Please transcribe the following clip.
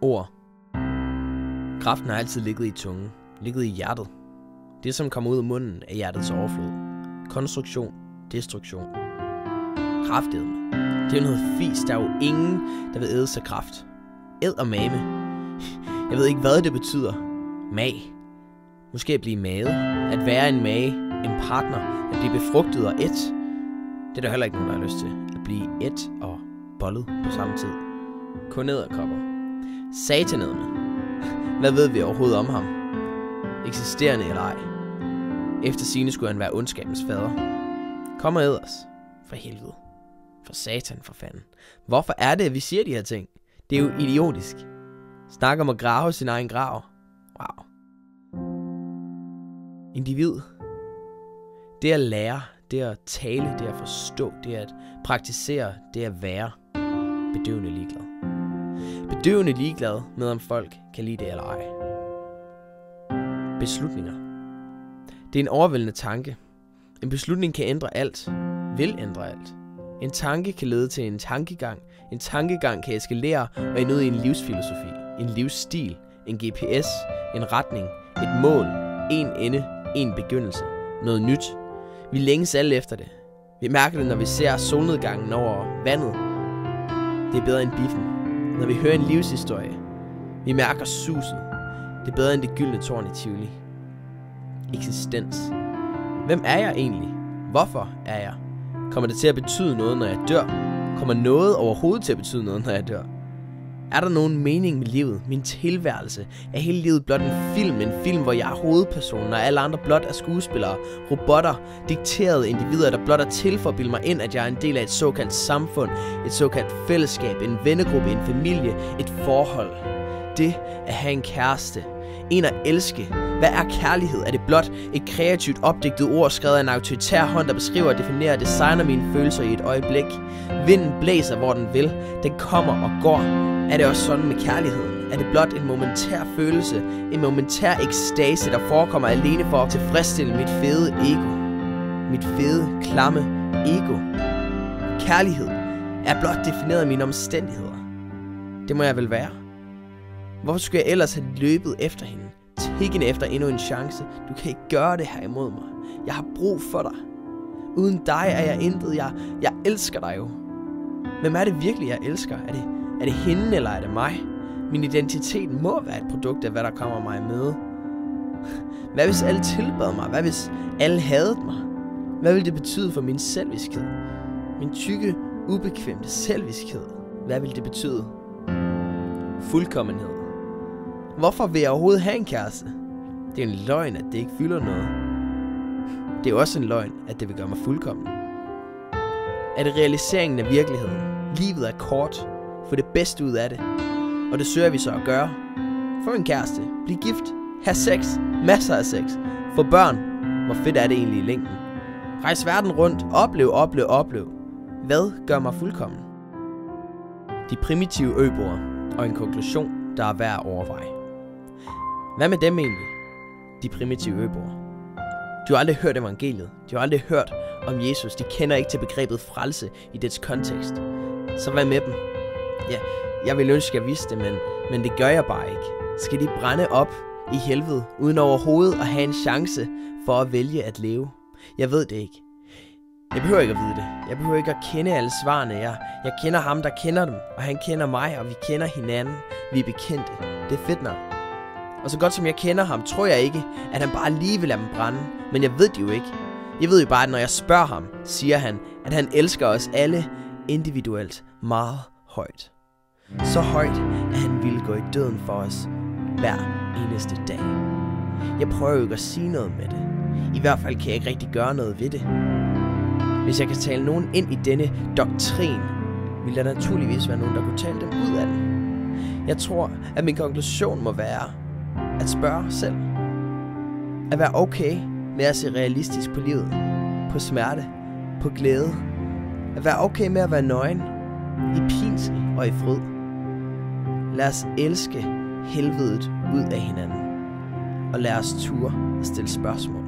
Ord. Kraften har altid ligget i tungen, ligget i hjertet. Det, som kommer ud af munden, er hjertets overflod. Konstruktion, destruktion. Kraftedme. Det er jo noget fis, der er jo ingen, der vil æde sig kraft. Æd og mame. Jeg ved ikke, hvad det betyder. Mag. Måske at blive made. At være en mage. En partner. At blive befrugtet og et. Det er der heller ikke nogen, der har lyst til. At blive et og bollet på samme tid. Kun edderkopper. Satanedme. Hvad ved vi overhovedet om ham? Eksisterende eller ej? Efter sigende skulle han være ondskabens fader. Kom og æd os. For helvede. For satan, for fanden. Hvorfor er det, at vi siger de her ting? Det er jo idiotisk. Snak om at grave sin egen grav. Wow. Individ. Det er at lære, det er at tale, det er at forstå, det er at praktisere, det er at være. Bedøvende ligeglad. Bedøvende ligeglad med, om folk kan lide det eller ej. Beslutninger. Det er en overvældende tanke. En beslutning kan ændre alt. Vil ændre alt. En tanke kan lede til en tankegang. En tankegang kan eskalere og ende ud i en livsfilosofi. En livsstil. En GPS. En retning. Et mål. En ende. En begyndelse. Noget nyt. Vi længes alle efter det. Vi mærker det, når vi ser solnedgangen over vandet. Det er bedre end biffen. Når vi hører en livshistorie. Vi mærker suset. Det er bedre end det gyldne tårn i Tivoli. Eksistens. Hvem er jeg egentlig? Hvorfor er jeg? Kommer det til at betyde noget, når jeg dør? Kommer noget overhovedet til at betyde noget, når jeg dør? Er der nogen mening med livet? Min tilværelse? Er hele livet blot en film, hvor jeg er hovedpersonen, og alle andre blot er skuespillere, robotter, dikterede individer, der blot er til for at bilde mig ind, at jeg er en del af et såkaldt samfund, et såkaldt fællesskab, en vennegruppe, en familie, et forhold. Det at have en kæreste. En at elske. Hvad er kærlighed? Er det blot et kreativt opdigtet ord, skrevet af en autoritær hånd, der beskriver, definerer og designer mine følelser i et øjeblik? Vinden blæser, hvor den vil. Den kommer og går. Er det også sådan med kærligheden? Er det blot en momentær følelse? En momentær ekstase, der forekommer alene for at tilfredsstille mit fede ego? Mit fede, klamme ego? Kærlighed er blot defineret af mine omstændigheder. Det må jeg vel være. Hvorfor skulle jeg ellers have løbet efter hende? Tiggende efter endnu en chance. Du kan ikke gøre det her imod mig. Jeg har brug for dig. Uden dig er jeg intet. Jeg elsker dig jo. Hvem er det virkelig, jeg elsker? Er det hende, eller er det mig? Min identitet må være et produkt af, hvad der kommer mig med. Hvad hvis alle tilbad mig? Hvad hvis alle hadede mig? Hvad vil det betyde for min selviskhed? Min tykke, ubekvemte selviskhed. Hvad vil det betyde? Fuldkommenhed. Hvorfor vil jeg overhovedet have en kæreste? Det er en løgn, at det ikke fylder noget. Det er også en løgn, at det vil gøre mig fuldkommen. Er det realiseringen af virkeligheden? Livet er kort. Få det bedste ud af det. Og det søger vi så at gøre. Få en kæreste. Bliv gift. Ha' sex. Masser af sex. Få børn. Hvor fedt er det egentlig i længden? Rejs verden rundt. Oplev. Hvad gør mig fuldkommen? De primitive øboere. Og en konklusion, der er værd at overveje. Hvad med dem egentlig? De primitive øboere. De har aldrig hørt evangeliet. De har aldrig hørt om Jesus. De kender ikke til begrebet frelse i dets kontekst. Så hvad med dem? Ja, jeg ville ønske, jeg vidste det, men det gør jeg bare ikke. Skal de brænde op i helvede, uden overhovedet at have en chance for at vælge at leve? Jeg ved det ikke. Jeg behøver ikke at vide det. Jeg behøver ikke at kende alle svarene. Jeg kender ham, der kender dem, og han kender mig, og vi kender hinanden. Vi er bekendte. Det er fedt nok. Og så godt som jeg kender ham, tror jeg ikke, at han bare lige vil lade dem brænde. Men jeg ved det jo ikke. Jeg ved jo bare, at når jeg spørger ham, siger han, at han elsker os alle individuelt meget højt. Så højt, at han ville gå i døden for os hver eneste dag. Jeg prøver jo ikke at sige noget med det. I hvert fald kan jeg ikke rigtig gøre noget ved det. Hvis jeg kan tale nogen ind i denne doktrin, vil der naturligvis være nogen, der kunne tale dem ud af den. Jeg tror, at min konklusion må være at spørge selv. At være okay med at se realistisk på livet, på smerte, på glæde. At være okay med at være nøgen, i pinsel og i fryd. Lad os elske helvedet ud af hinanden. Og lad os ture og stille spørgsmål.